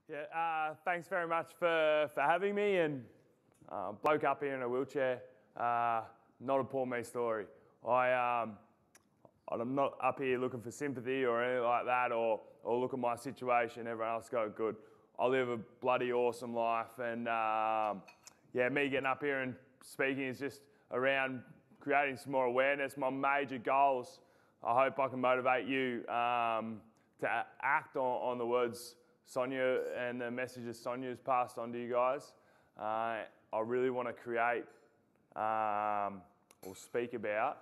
Yeah, thanks very much for having me. And bloke up here in a wheelchair, not a poor me story. I'm not up here looking for sympathy or anything like that, or look at my situation. Everyone else go good. I live a bloody awesome life, and yeah, me getting up here and speaking is just around creating some more awareness. My major goals, I hope I can motivate you to act on the words Sonia and the messages Sonia's passed on to you guys. I really want to create or speak about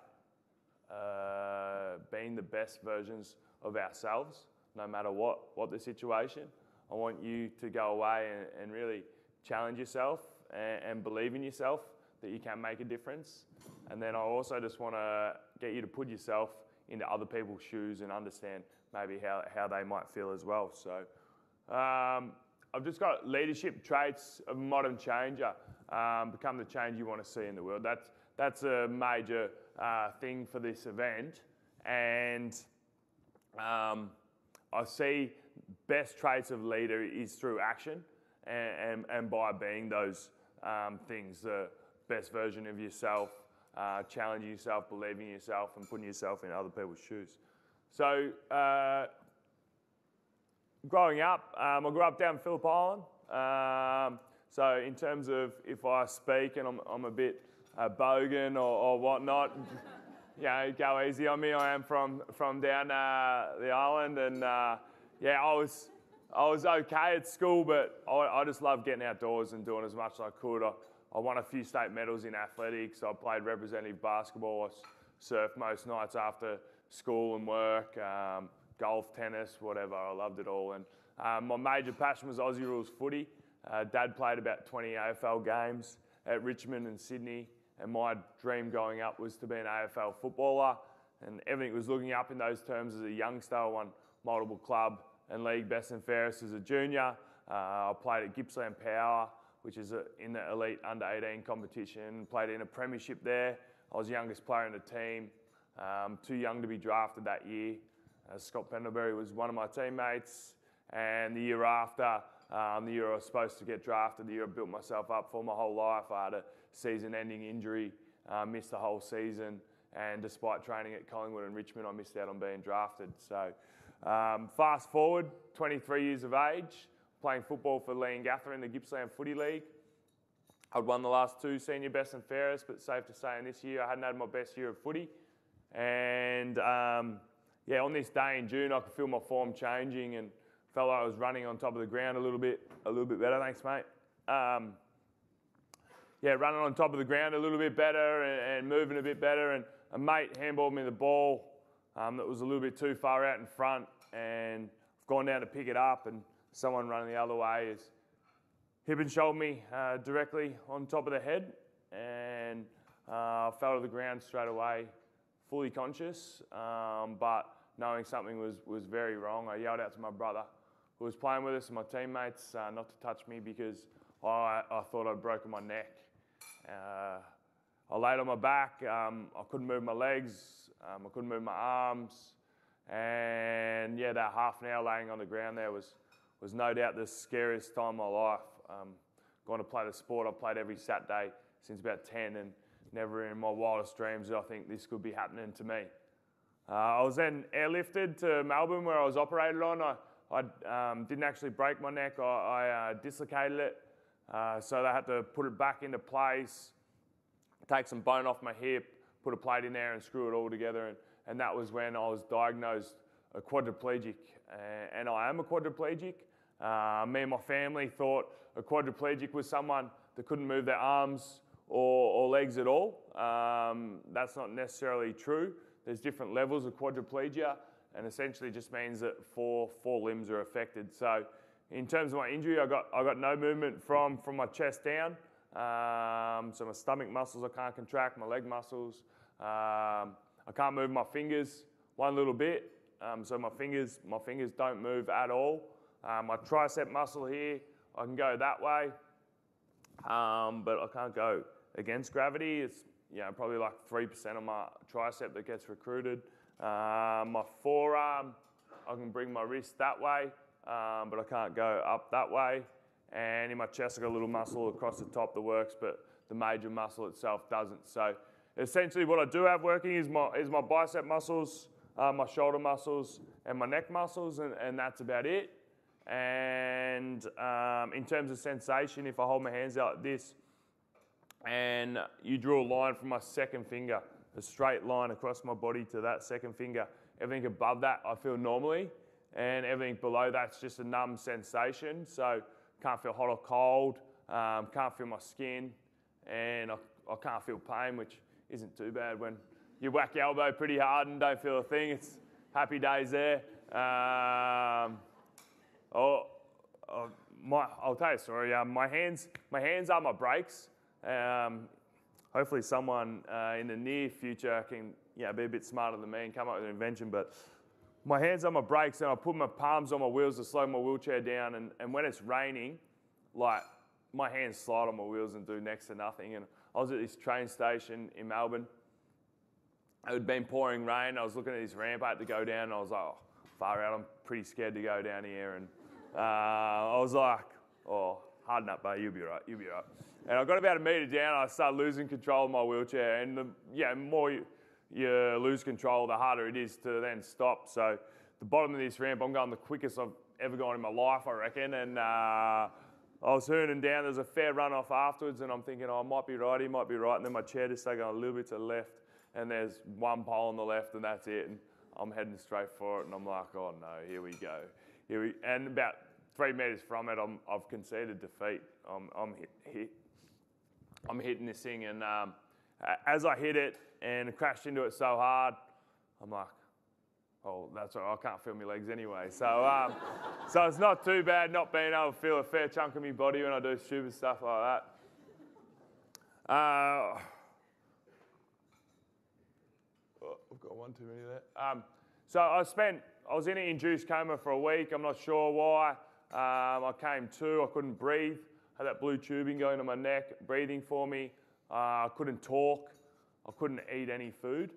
being the best versions of ourselves, no matter what the situation. I want you to go away and really challenge yourself and believe in yourself that you can make a difference. And then I also just want to get you to put yourself into other people's shoes and understand maybe how they might feel as well. So I've just got leadership traits of a modern changer, become the change you want to see in the world. That's a major thing for this event. And I see best traits of leader is through action and by being those things, the best version of yourself, challenging yourself, believing in yourself, and putting yourself in other people's shoes. So growing up, I grew up down Phillip Island. So in terms of if I speak and I'm a bit bogan or whatnot, you know, go easy on me. I am from down the island, and yeah, I was okay at school, but I just loved getting outdoors and doing as much as I could. I won a few state medals in athletics. I played representative basketball. I surfed most nights after school and work. Golf, tennis, whatever. I loved it all. And my major passion was Aussie rules footy. Dad played about 20 AFL games at Richmond and Sydney, and my dream growing up was to be an AFL footballer, and everything was looking up in those terms as a youngster. I won multiple club and league best and fairest as a junior. I played at Gippsland Power, which is in the elite under-18 competition, played in a premiership there. I was the youngest player in the team, too young to be drafted that year. Scott Pendlebury was one of my teammates, and the year after, the year I was supposed to get drafted, the year I built myself up for my whole life, I had a season-ending injury, missed the whole season, and despite training at Collingwood and Richmond, I missed out on being drafted. So fast forward, 23 years of age, playing football for Lee and Gather in the Gippsland Footy League. I'd won the last two senior best and fairest, but safe to say in this year I hadn't had my best year of footy. And yeah, on this day in June, I could feel my form changing and felt like I was running on top of the ground a little bit better. Thanks, mate. Yeah, running on top of the ground a little bit better and moving a bit better. And a mate handballed me the ball that was a little bit too far out in front, and I've gone down to pick it up, and someone running the other way has hip and shouldered me directly on top of the head, and I fell to the ground straight away, fully conscious, but knowing something was very wrong. I yelled out to my brother who was playing with us and my teammates not to touch me because I thought I'd broken my neck. I laid on my back. I couldn't move my legs. I couldn't move my arms. And yeah, that half an hour laying on the ground there was no doubt the scariest time of my life. Going to play the sport I've played every Saturday since about 10, and never in my wildest dreams did I think this could be happening to me. I was then airlifted to Melbourne where I was operated on. I didn't actually break my neck. I dislocated it. So they had to put it back into place, take some bone off my hip, put a plate in there and screw it all together. And that was when I was diagnosed a quadriplegic. And I am a quadriplegic. Me and my family thought a quadriplegic was someone that couldn't move their arms or legs at all. That's not necessarily true. There's different levels of quadriplegia, and essentially just means that four limbs are affected. So in terms of my injury, I got no movement from my chest down. So my stomach muscles I can't contract, my leg muscles. I can't move my fingers one little bit. So my fingers don't move at all. My tricep muscle here, I can go that way, but I can't go against gravity. It's probably like 3% of my tricep that gets recruited. My forearm, I can bring my wrist that way, but I can't go up that way. And in my chest, I've got a little muscle across the top that works, but the major muscle itself doesn't. So essentially what I do have working is my bicep muscles, my shoulder muscles, and my neck muscles, and that's about it. And in terms of sensation, if I hold my hands out like this, and you draw a line from my second finger, a straight line across my body to that second finger, everything above that I feel normally, and everything below that's just a numb sensation. So can't feel hot or cold, can't feel my skin, and I can't feel pain, which isn't too bad when you whack your elbow pretty hard and don't feel a thing. It's happy days there. I'll tell you a story. My hands are my brakes. Hopefully someone in the near future can be a bit smarter than me and come up with an invention. But my hands are my brakes, and I put my palms on my wheels to slow my wheelchair down. And when it's raining, like, my hands slide on my wheels and do next to nothing. And I was at this train station in Melbourne. It had been pouring rain. I was looking at this ramp I had to go down, and I was like, oh, far out, I'm pretty scared to go down here. And I was like, oh, harden up, mate, you'll be right, you'll be right. And I got about a metre down, I started losing control of my wheelchair. And the more you lose control, the harder it is to then stop. So the bottom of this ramp, I'm going the quickest I've ever gone in my life, I reckon. And I was hurning down. There's a fair runoff afterwards, and I'm thinking, oh, I might be right, he might be right. And then my chair just started going a little bit to the left, and there's one pole on the left, and that's it. And I'm heading straight for it, and I'm like, oh no, here we go. And about 3 metres from it, I've conceded defeat. I'm hitting this thing, and as I hit it and crashed into it so hard, I'm like, oh, that's all right, I can't feel my legs anyway. So, so it's not too bad not being able to feel a fair chunk of my body when I do stupid stuff like that. I've got one too many there. So I was in an induced coma for a week. I'm not sure why. I came to, I couldn't breathe. I had that blue tubing going to my neck, breathing for me. I couldn't talk. I couldn't eat any food.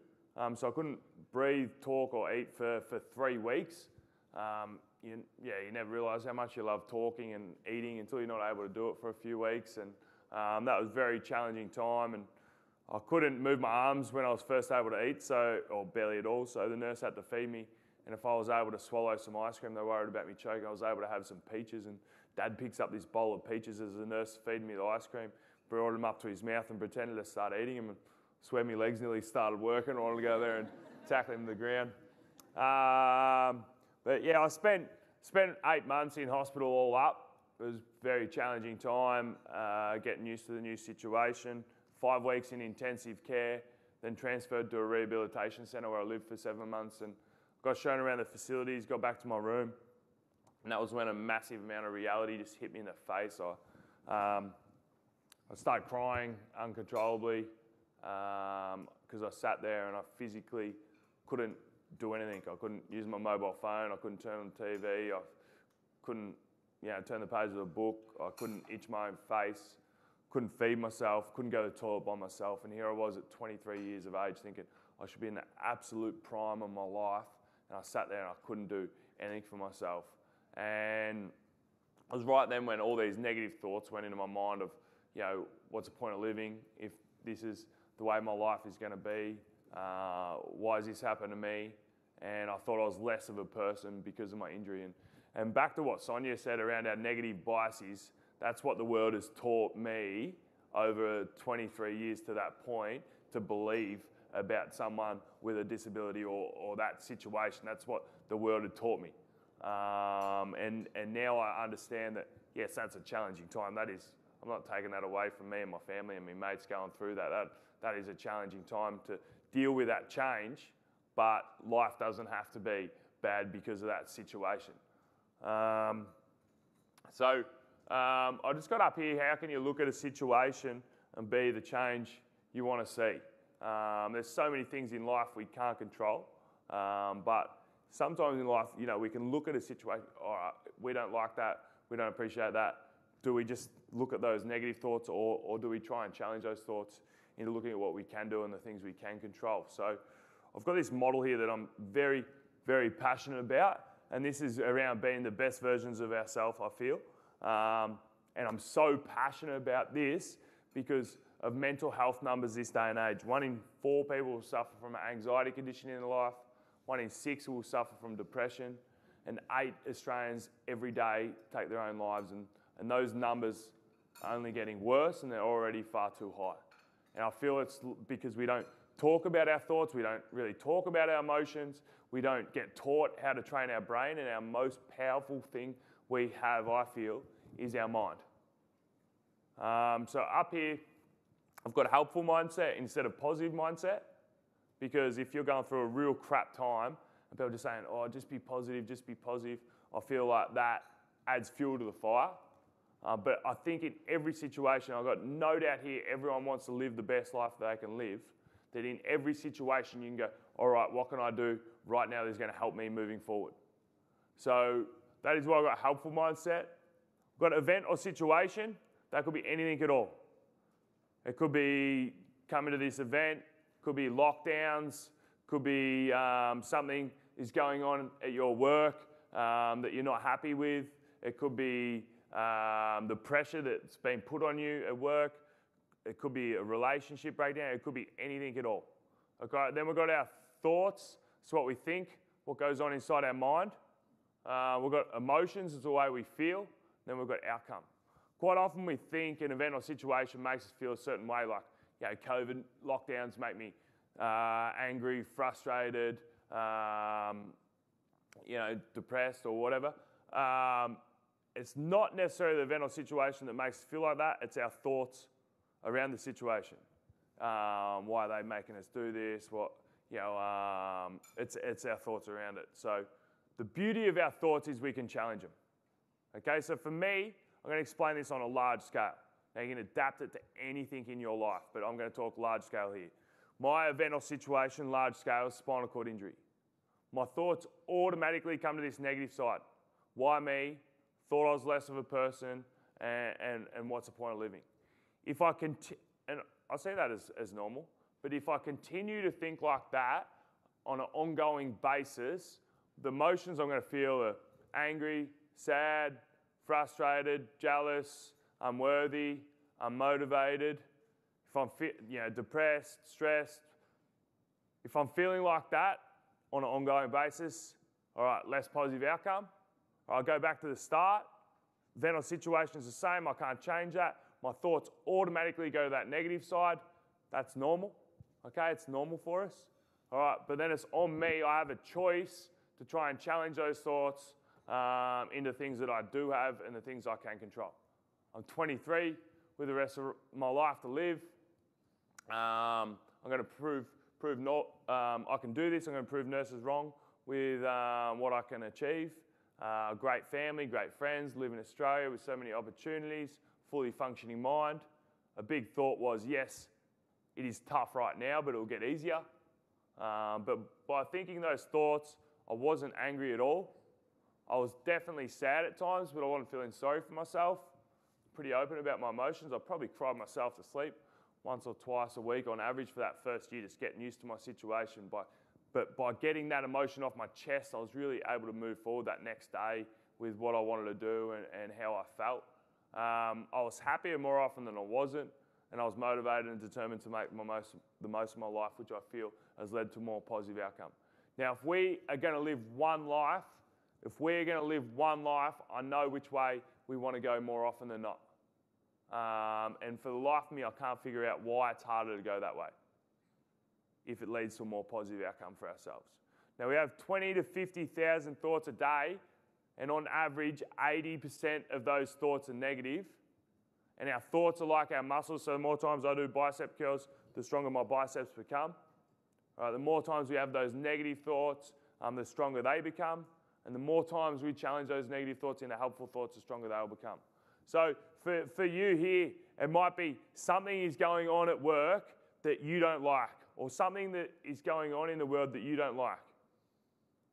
So I couldn't breathe, talk, or eat for 3 weeks. You never realise how much you love talking and eating until you're not able to do it for a few weeks. And that was a very challenging time. And I couldn't move my arms when I was first able to eat, or barely at all. So the nurse had to feed me. And if I was able to swallow some ice cream, they were worried about me choking. I was able to have some peaches, and Dad picks up this bowl of peaches as the nurse feeding me the ice cream, brought them up to his mouth and pretended to start eating them. And I swear my legs nearly started working. I wanted to go there and tackle him to the ground. But yeah, I spent 8 months in hospital all up. It was a very challenging time, getting used to the new situation. 5 weeks in intensive care, then transferred to a rehabilitation centre where I lived for 7 months, and got shown around the facilities, got back to my room, and that was when a massive amount of reality just hit me in the face. I started crying uncontrollably because I sat there and I physically couldn't do anything. I couldn't use my mobile phone, I couldn't turn on the TV, I couldn't turn the page of a book, I couldn't itch my own face, couldn't feed myself, couldn't go to the toilet by myself. And here I was at 23 years of age thinking I should be in the absolute prime of my life. And I sat there and I couldn't do anything for myself. And I was right then when all these negative thoughts went into my mind of, what's the point of living if this is the way my life is going to be? Why has this happened to me? And I thought I was less of a person because of my injury. And back to what Sonia said around our negative biases, that's what the world has taught me over 23 years to that point, to believe about someone with a disability or that situation. That's what the world had taught me. And now I understand that, yes, that's a challenging time. That is, I'm not taking that away from me and my family and my mates going through that. That is a challenging time to deal with that change, but life doesn't have to be bad because of that situation. I just got up here, how can you look at a situation and be the change you want to see? There's so many things in life we can't control, but sometimes in life, we can look at a situation, all right, we don't like that, we don't appreciate that. Do we just look at those negative thoughts, or do we try and challenge those thoughts into looking at what we can do and the things we can control? So I've got this model here that I'm very, very passionate about, and this is around being the best versions of ourselves, I feel. And I'm so passionate about this because of mental health numbers this day and age. 1 in 4 people will suffer from an anxiety condition in their life. 1 in 6 will suffer from depression. And 8 Australians every day take their own lives. And those numbers are only getting worse, and they're already far too high. And I feel it's because we don't talk about our thoughts, we don't really talk about our emotions, we don't get taught how to train our brain, and our most powerful thing we have, I feel, is our mind. So up here, I've got a helpful mindset instead of positive mindset, because if you're going through a real crap time, and people are just saying, oh, just be positive, I feel like that adds fuel to the fire. But I think in every situation, I've got no doubt here, everyone wants to live the best life they can live, that in every situation you can go, all right, what can I do right now that's going to help me moving forward? So that is why I've got a helpful mindset. I've got an event or situation, that could be anything at all. It could be coming to this event, could be lockdowns, could be something is going on at your work that you're not happy with. It could be the pressure that's been put on you at work. It could be a relationship breakdown. It could be anything at all. Okay. Then we've got our thoughts. It's what we think, what goes on inside our mind. We've got emotions. It's the way we feel. Then we've got outcome. Quite often we think an event or situation makes us feel a certain way, like, you know, COVID lockdowns make me angry, frustrated, depressed or whatever. It's not necessarily the event or situation that makes us feel like that. It's our thoughts around the situation. Why are they making us do this? It's our thoughts around it. So the beauty of our thoughts is we can challenge them. Okay, so for me, I'm going to explain this on a large scale. Now you can adapt it to anything in your life, but I'm going to talk large scale here. My event or situation, large scale, spinal cord injury. My thoughts automatically come to this negative side. Why me? Thought I was less of a person, and what's the point of living? If I and I see that as normal, but if I continue to think like that on an ongoing basis, the emotions I'm going to feel are angry, sad, frustrated, jealous, unworthy, unmotivated. If I'm depressed, stressed, if I'm feeling like that on an ongoing basis, all right, less positive outcome. I'll go back to the start. Event or situation is the same. I can't change that. My thoughts automatically go to that negative side. That's normal. Okay, it's normal for us. All right, but then it's on me. I have a choice to try and challenge those thoughts into things that I do have and the things I can control. I'm 23 with the rest of my life to live. I'm going to prove I can do this. I'm going to prove nurses wrong with what I can achieve. A great family, great friends, live in Australia with so many opportunities, fully functioning mind. A big thought was, yes, it is tough right now, but it will get easier. But by thinking those thoughts, I wasn't angry at all. I was definitely sad at times, but I wasn't feeling sorry for myself. Pretty open about my emotions. I probably cried myself to sleep once or twice a week on average for that first year, just getting used to my situation. But by getting that emotion off my chest, I was really able to move forward that next day with what I wanted to do and how I felt. I was happier more often than I wasn't, and I was motivated and determined to make the most of my life, which I feel has led to more positive outcome. Now, if we are going to live one life, I know which way we want to go more often than not. And for the life of me, I can't figure out why it's harder to go that way if it leads to a more positive outcome for ourselves. Now, we have 20 to 50,000 thoughts a day, and on average, 80% of those thoughts are negative. And our thoughts are like our muscles, so the more times I do bicep curls, the stronger my biceps become. The more times we have those negative thoughts, the stronger they become. And the more times we challenge those negative thoughts into helpful thoughts, the stronger they'll become. So for you here, it might be something is going on at work that you don't like, or something that is going on in the world that you don't like.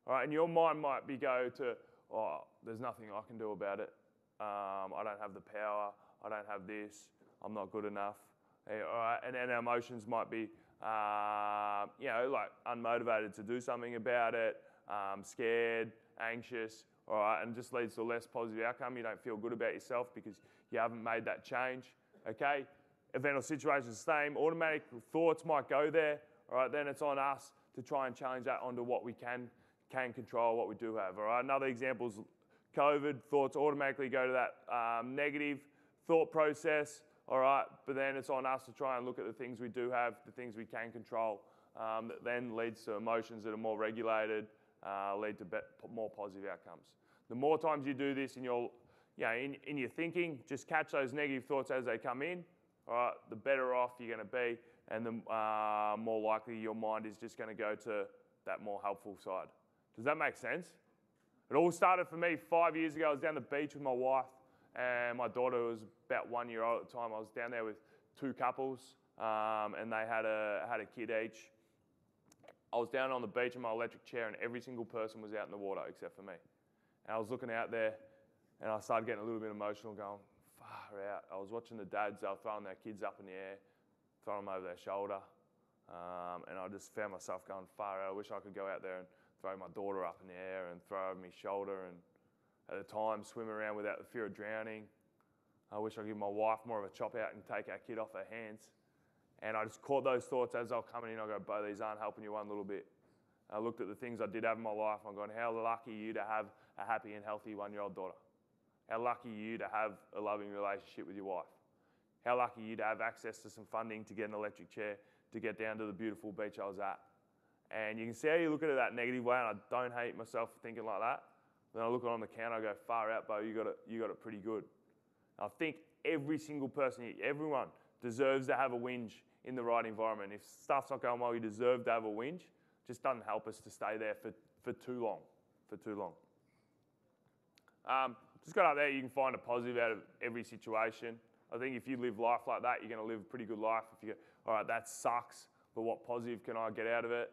All right, and your mind might be there's nothing I can do about it. I don't have the power. I don't have this. I'm not good enough. All right, and then our emotions might be, like unmotivated to do something about it, scared, anxious, all right, and just leads to a less positive outcome. You don't feel good about yourself because you haven't made that change, okay? Event or situation is the same. Automatic thoughts might go there, all right? Then it's on us to try and challenge that onto what we can control, what we do have, all right? Another example is COVID. Thoughts automatically go to that negative thought process, all right? But then it's on us to try and look at the things we do have, the things we can control, that then leads to emotions that are more regulated, lead to more positive outcomes. The more times you do this in your thinking, just catch those negative thoughts as they come in, all right, the better off you're going to be, and the more likely your mind is just going to go to that more helpful side. Does that make sense? It all started for me 5 years ago. I was down the beach with my wife, and my daughter was about 1 year old at the time. I was down there with two couples, and they had a kid each. I was down on the beach in my electric chair, and every single person was out in the water except for me. And I was looking out there, and I started getting a little bit emotional, going, far out. I was watching the dads, they were throwing their kids up in the air, throwing them over their shoulder, and I just found myself going, far out. I wish I could go out there and throw my daughter up in the air and throw her over my shoulder, and at the time, swim around without the fear of drowning. I wish I could give my wife more of a chop out and take our kid off her hands. And I just caught those thoughts as they were coming in. I go, Beau, these aren't helping you one little bit. I looked at the things I did have in my life. I'm going, how lucky are you to have a happy and healthy 1-year-old daughter? How lucky are you to have a loving relationship with your wife? How lucky are you to have access to some funding to get an electric chair to get down to the beautiful beach I was at? And you can see how you look at it that negative way, and I don't hate myself for thinking like that. Then I look on the counter, I go, far out, Beau, you got it pretty good. I think every single person, everyone deserves to have a whinge in the right environment. If stuff's not going well, you deserve to have a whinge. It just doesn't help us to stay there for too long. Just got up there, you can find a positive out of every situation. I think if you live life like that, you're going to live a pretty good life. If you go, all right, that sucks, but what positive can I get out of it?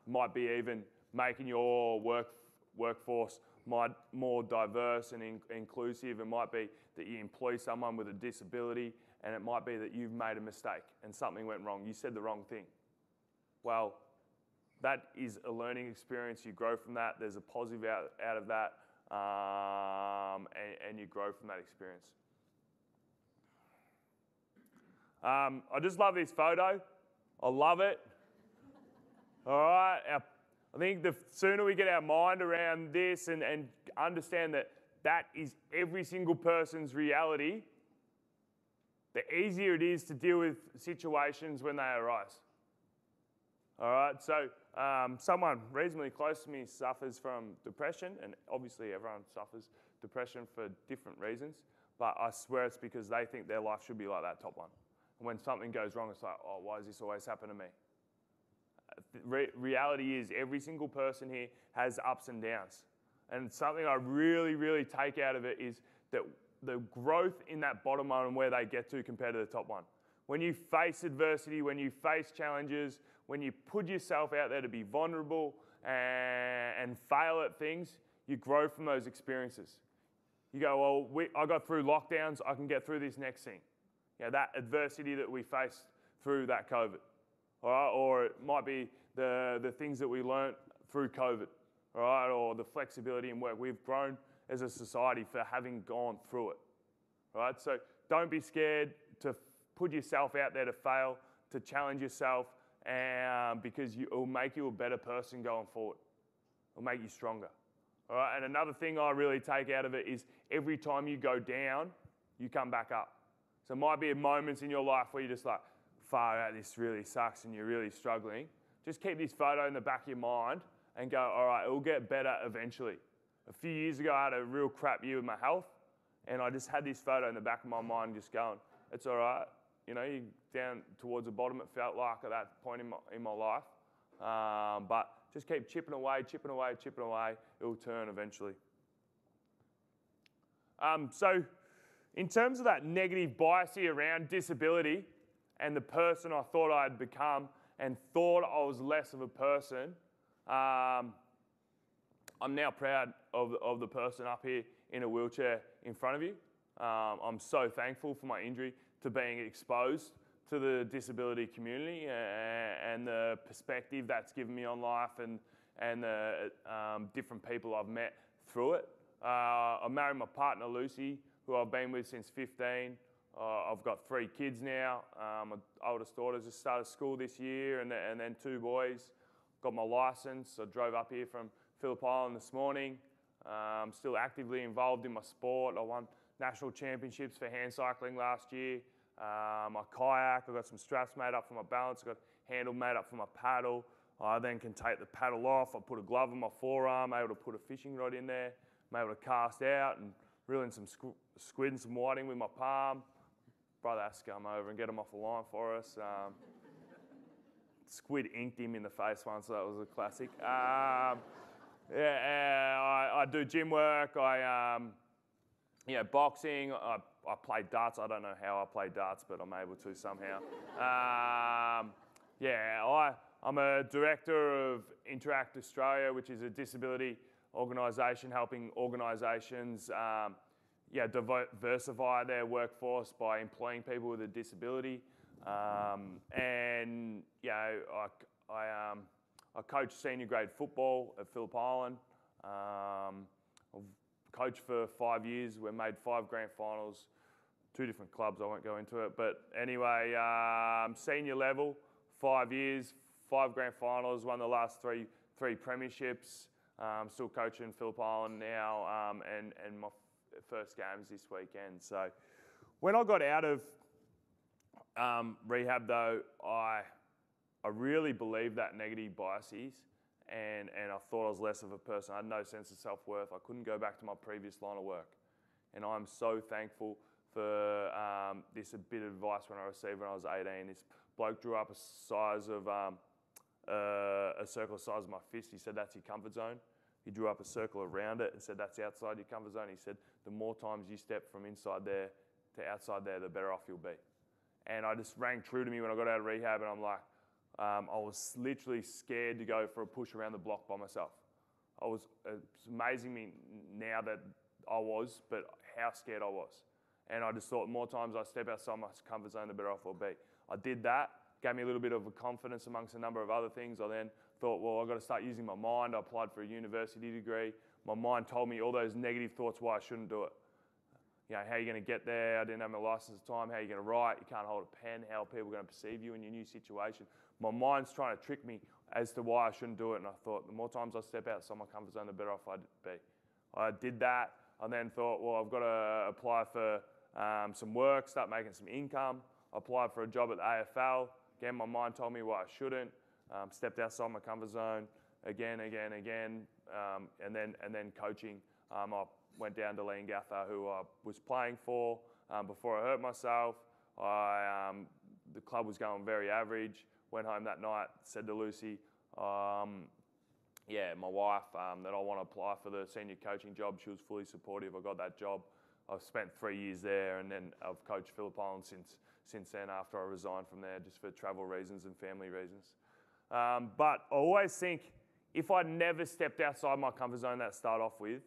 Might be even making your workforce more diverse and inclusive. It might be that you employ someone with a disability, and it might be that you've made a mistake and something went wrong. You said the wrong thing. Well, that is a learning experience. You grow from that. There's a positive out of that, and you grow from that experience. I just love this photo. I love it. All right. I think the sooner we get our mind around this and understand that is every single person's reality, the easier it is to deal with situations when they arise. All right, so someone reasonably close to me suffers from depression, and obviously everyone suffers depression for different reasons, but I swear it's because they think their life should be like that top one. And when something goes wrong, it's like, oh, why does this always happen to me? Reality is every single person here has ups and downs. And something I really, really take out of it is that the growth in that bottom one and where they get to compared to the top one. When you face adversity, when you face challenges, when you put yourself out there to be vulnerable and fail at things, you grow from those experiences. You go, well, I got through lockdowns, I can get through this next thing. You know, that adversity that we faced through that COVID. All right? Or it might be the things that we learnt through COVID, all right? Or the flexibility in work. We've grown as a society for having gone through it. All right? So don't be scared to put yourself out there to fail, to challenge yourself, because it will make you a better person going forward. It will make you stronger. All right? And another thing I really take out of it is every time you go down, you come back up. So it might be moments in your life where you're just like, far out, this really sucks and you're really struggling. Just keep this photo in the back of your mind and go, all right, it will get better eventually. A few years ago, I had a real crap year with my health, and I just had this photo in the back of my mind just going, it's all right. You know, you down towards the bottom, it felt like at that point in my life. But just keep chipping away. It will turn eventually. So in terms of that negative bias around disability and the person I thought I'd become and thought I was less of a person, I'm now proud of the person up here in a wheelchair in front of you. I'm so thankful for my injury to being exposed to the disability community and the perspective that's given me on life and and the different people I've met through it. I married my partner Lucy, who I've been with since 15. I've got 3 kids now. My oldest daughter just started school this year, and then 2 boys. Got my license. I drove up here from Phillip Island this morning. I'm still actively involved in my sport. I won national championships for hand cycling last year. My kayak, I've got some straps made up for my balance. I've got handle made up for my paddle. I then can take the paddle off. I put a glove on my forearm, able to put a fishing rod in there. I'm able to cast out and reel in some squid and some whiting with my palm. Brother has to come over and get them off the line for us. Squid inked him in the face once, so that was a classic. I do gym work. Boxing. I play darts. I don't know how I play darts, but I'm able to somehow. I'm a director of Interact Australia, which is a disability organisation helping organisations diversify their workforce by employing people with a disability. I coach senior grade football at Phillip Island. I've coached for 5 years. We made 5 grand finals, 2 different clubs. I won't go into it, but anyway, senior level, 5 years, 5 grand finals. Won the last three premierships. Still coaching Phillip Island now, and my first games this weekend. So when I got out of rehab, though, I really believed that negative biases, and I thought I was less of a person. I had no sense of self-worth. I couldn't go back to my previous line of work. And I'm so thankful for this bit of advice when I received when I was 18. This bloke drew up a size of a circle the size of my fist. He said, that's your comfort zone. He drew up a circle around it and said, that's outside your comfort zone. He said, the more times you step from inside there to outside there, the better off you'll be. And I just rang true to me when I got out of rehab, and I'm like, I was literally scared to go for a push around the block by myself. It's amazing me now that I was, but how scared I was. And I just thought the more times I step outside my comfort zone, the better off I'll be. I did that, gave me a little bit of a confidence amongst a number of other things. I then thought, well, I've got to start using my mind. I applied for a university degree. My mind told me all those negative thoughts why I shouldn't do it. You know, how are you going to get there? I didn't have my license at the time. How are you going to write? You can't hold a pen. How are people going to perceive you in your new situation? My mind's trying to trick me as to why I shouldn't do it. And I thought, the more times I step outside my comfort zone, the better off I'd be. I did that. I then thought, well, I've got to apply for some work, start making some income. I applied for a job at the AFL. Again, my mind told me why I shouldn't. Stepped outside my comfort zone again, and then coaching. I went down to Leongatha, who I was playing for before I hurt myself. The club was going very average. Went home that night, said to Lucy, my wife, that I want to apply for the senior coaching job. She was fully supportive. I got that job. I've spent 3 years there, and then I've coached Phillip Island since then after I resigned from there, just for travel reasons and family reasons. But I always think, if I never stepped outside my comfort zone to start off with,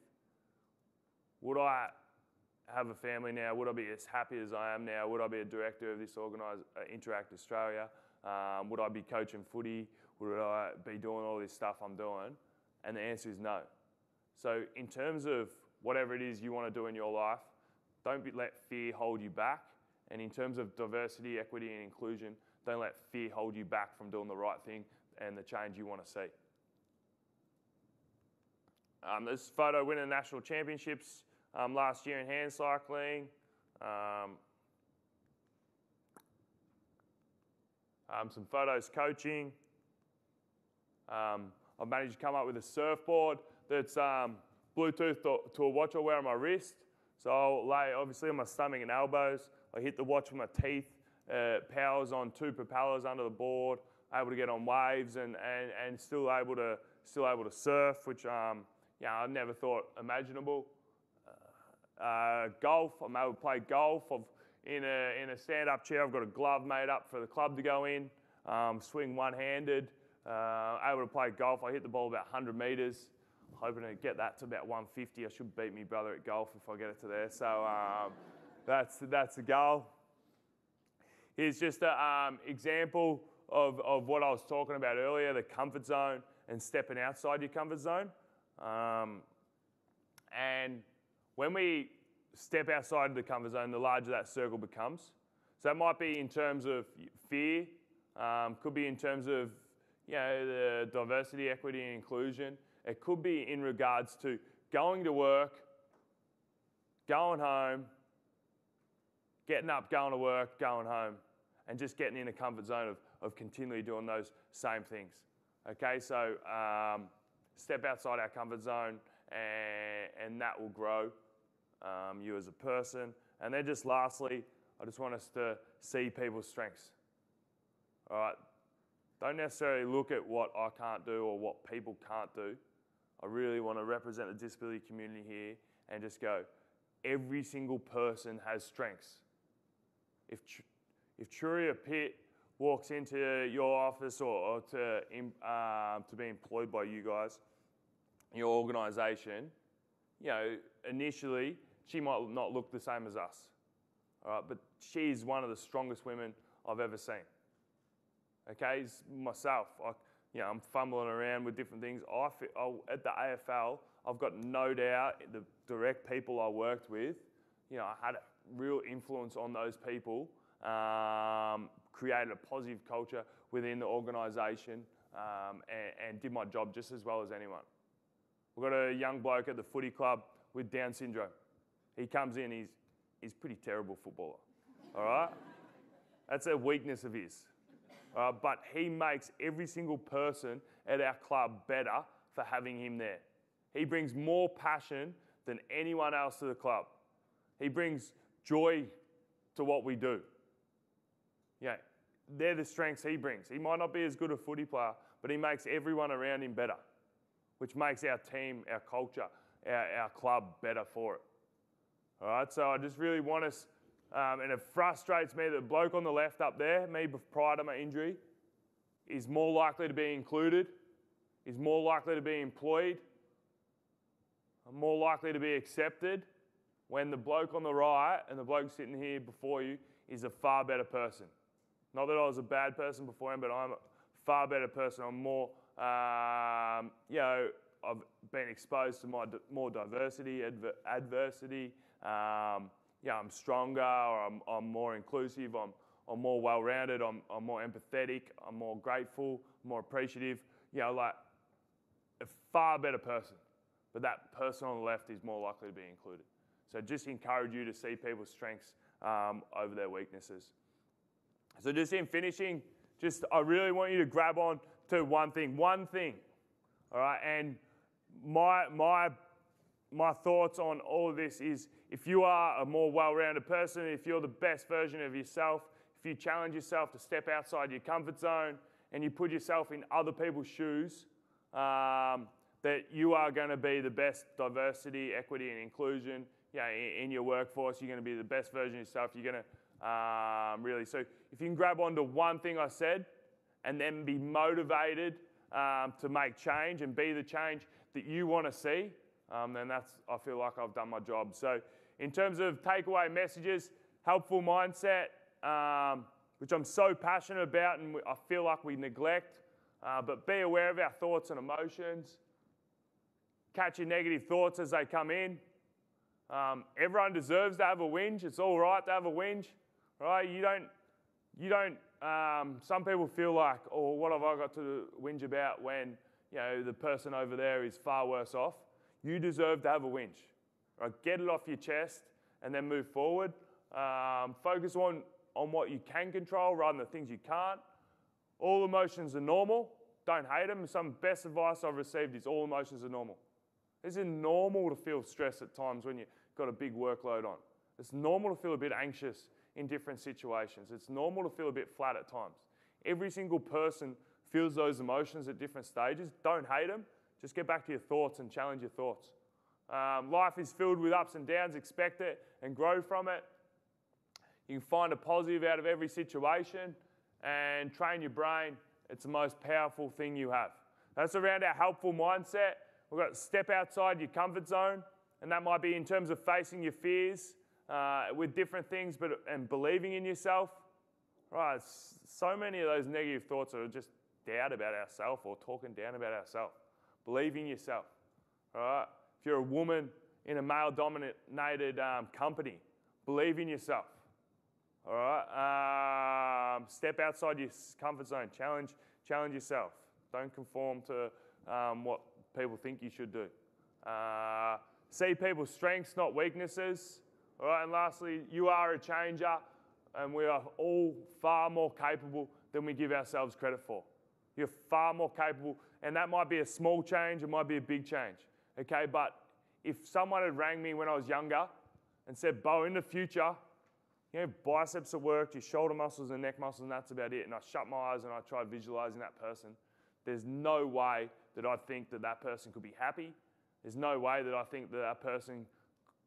would I have a family now? Would I be as happy as I am now? Would I be a director of this Interact Australia? Would I be coaching footy? Would I be doing all this stuff I'm doing? And the answer is no. So in terms of whatever it is you want to do in your life, don't let fear hold you back. And in terms of diversity, equity, and inclusion, don't let fear hold you back from doing the right thing and the change you want to see. This photo winning national championships last year in hand cycling. Some photos coaching. I've managed to come up with a surfboard that's Bluetooth to a watch I wear on my wrist. So I'll lay obviously on my stomach and elbows. I hit the watch with my teeth. Powers on 2 propellers under the board. Able to get on waves and still able to surf, which I never thought imaginable. Golf. I'm able to play golf. In a stand-up chair, I've got a glove made up for the club to go in. Swing one-handed. Able to play golf. I hit the ball about 100 metres. Hoping to get that to about 150. I should beat me brother at golf if I get it to there. So that's the goal. Here's just an example of what I was talking about earlier, the comfort zone. and stepping outside your comfort zone. And when we step outside of the comfort zone, the larger that circle becomes. So that might be in terms of fear, could be in terms of the diversity, equity, and inclusion. It could be in regards to going to work, going home, getting up, going to work, going home, and just getting in a comfort zone of continually doing those same things. Okay, so step outside our comfort zone, and that will grow you as a person. And then just lastly, I just want us to see people's strengths. All right, don't necessarily look at what I can't do or what people can't do. I really want to represent the disability community here and just go, every single person has strengths. If Churia Pitt walks into your office or to be employed by you guys, your organisation, initially she might not look the same as us, all right, but she's one of the strongest women I've ever seen. Okay, myself, I'm fumbling around with different things. At the AFL, I've got no doubt the direct people I worked with, I had a real influence on those people, created a positive culture within the organisation, and did my job just as well as anyone. We've got a young bloke at the footy club with Down syndrome. He comes in, he's a pretty terrible footballer, all right? That's a weakness of his. But he makes every single person at our club better for having him there. He brings more passion than anyone else to the club. He brings joy to what we do. They're the strengths he brings. He might not be as good a footy player, but he makes everyone around him better, which makes our team, our culture, our club better for it. All right, so I just really want us, and it frustrates me that the bloke on the left up there, me prior to my injury, is more likely to be included, is more likely to be employed, more likely to be accepted, when the bloke on the right and the bloke sitting here before you is a far better person. Not that I was a bad person before him, but I'm a far better person. I'm more, I've been exposed to more diversity, adversity. I'm stronger, or I'm more inclusive, I'm more well-rounded, I'm more empathetic, I'm more grateful, more appreciative, like a far better person. But that person on the left is more likely to be included. So just encourage you to see people's strengths over their weaknesses. So just in finishing, I really want you to grab on to one thing, all right? And my thoughts on all of this is, if you are a more well-rounded person, if you're the best version of yourself, if you challenge yourself to step outside your comfort zone and you put yourself in other people's shoes, that you are going to be the best diversity, equity, and inclusion in your workforce. You're going to be the best version of yourself. You're going to really. So if you can grab onto one thing I said and then be motivated to make change and be the change that you want to see, then I feel like I've done my job. So in terms of takeaway messages, helpful mindset, which I'm so passionate about and I feel like we neglect, but be aware of our thoughts and emotions. Catch your negative thoughts as they come in. Everyone deserves to have a whinge. It's all right to have a whinge, right? You don't. Some people feel like, oh, what have I got to whinge about when the person over there is far worse off? You deserve to have a whinge. Right? Get it off your chest and then move forward. Focus on what you can control rather than the things you can't. All emotions are normal. Don't hate them. Some best advice I've received is all emotions are normal. It's normal to feel stressed at times when you've got a big workload on. It's normal to feel a bit anxious in different situations. It's normal to feel a bit flat at times. Every single person feels those emotions at different stages. Don't hate them. Just get back to your thoughts and challenge your thoughts. Life is filled with ups and downs. Expect it and grow from it. You can find a positive out of every situation and train your brain. It's the most powerful thing you have. That's around our helpful mindset. We've got to step outside your comfort zone, and that might be in terms of facing your fears with different things, and believing in yourself. Right, so many of those negative thoughts are just doubt about ourselves or talking down about ourselves. Believe in yourself. All right? If you're a woman in a male-dominated company, believe in yourself. All right? Step outside your comfort zone. Challenge yourself. Don't conform to what people think you should do. See people's strengths, not weaknesses. All right? And lastly, you are a changer, and we are all far more capable than we give ourselves credit for. You're far more capable, and that might be a small change, it might be a big change. Okay, but if someone had rang me when I was younger and said, Beau, in the future, you know, biceps are worked, your shoulder muscles and neck muscles, and that's about it, and I shut my eyes and I tried visualizing that person, there's no way that I think that that person could be happy. There's no way that I think that that person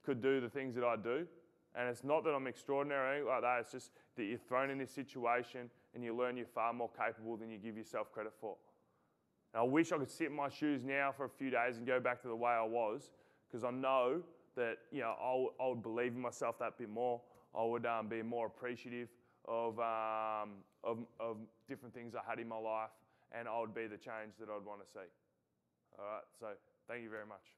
could do the things that I do. And it's not that I'm extraordinary or anything like that, it's just that you're thrown in this situation and you learn you're far more capable than you give yourself credit for. And I wish I could sit in my shoes now for a few days and go back to the way I was, because I know that, you know, I would believe in myself that bit more. I would be more appreciative of different things I had in my life, and I would be the change that I'd want to see. All right, so thank you very much.